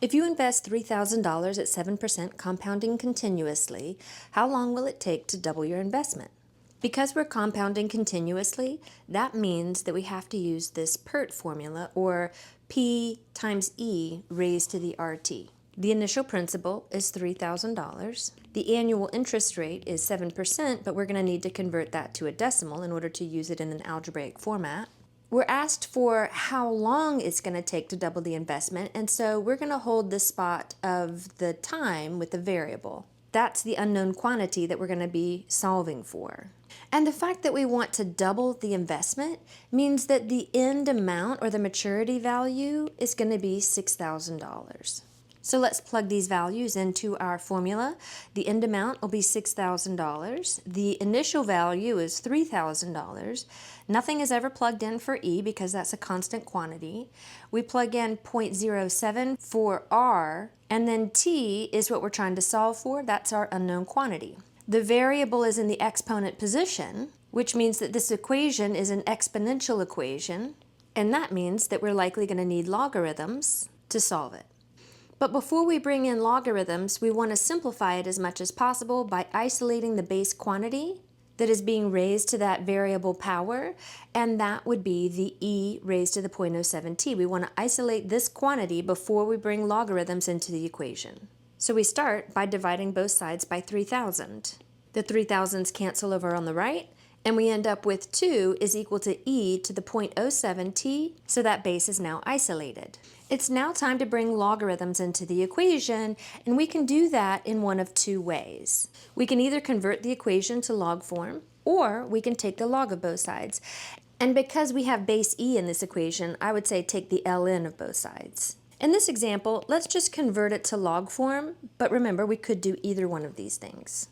If you invest $3,000 at 7% compounding continuously, how long will it take to double your investment? Because we're compounding continuously, that means that we have to use this PERT formula, or P times E raised to the RT. The initial principal is $3,000. The annual interest rate is 7%, but we're going to need to convert that to a decimal in order to use it in an algebraic format. We're asked for how long it's going to take to double the investment, and so we're going to hold the spot of the time with the variable. That's the unknown quantity that we're going to be solving for. And the fact that we want to double the investment means that the end amount, or the maturity value, is going to be $6,000. So let's plug these values into our formula. The end amount will be $6,000. The initial value is $3,000. Nothing is ever plugged in for E because that's a constant quantity. We plug in 0.07 for R, and then T is what we're trying to solve for. That's our unknown quantity. The variable is in the exponent position, which means that this equation is an exponential equation, and that means that we're likely going to need logarithms to solve it. But before we bring in logarithms, we want to simplify it as much as possible by isolating the base quantity that is being raised to that variable power, and that would be the e raised to the 0.07t. We want to isolate this quantity before we bring logarithms into the equation. So we start by dividing both sides by 3,000. The 3,000s cancel over on the right, and we end up with 2 is equal to e to the 0.07t, so that base is now isolated. It's now time to bring logarithms into the equation, and we can do that in one of two ways. We can either convert the equation to log form, or we can take the log of both sides. And because we have base e in this equation, I would say take the ln of both sides. In this example, let's just convert it to log form, but remember, we could do either one of these things.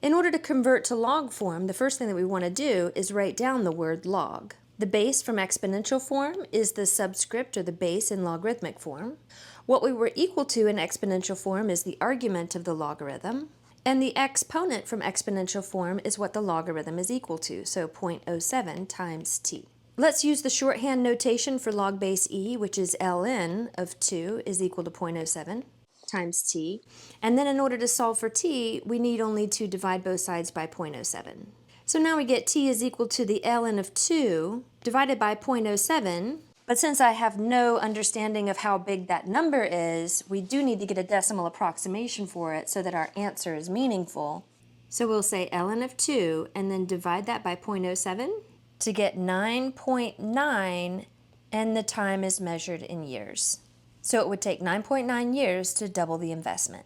In order to convert to log form, the first thing that we want to do is write down the word log. The base from exponential form is the subscript, or the base, in logarithmic form. What we were equal to in exponential form is the argument of the logarithm, and the exponent from exponential form is what the logarithm is equal to, so 0.07 times t. Let's use the shorthand notation for log base e, which is ln of 2 is equal to 0.07 times t, and then in order to solve for t, we need only to divide both sides by 0.07. So now we get t is equal to the ln of 2 divided by 0.07, but since I have no understanding of how big that number is, we do need to get a decimal approximation for it so that our answer is meaningful. So we'll say ln of 2 and then divide that by 0.07 to get 9.9, and the time is measured in years. So it would take 9.9 years to double the investment.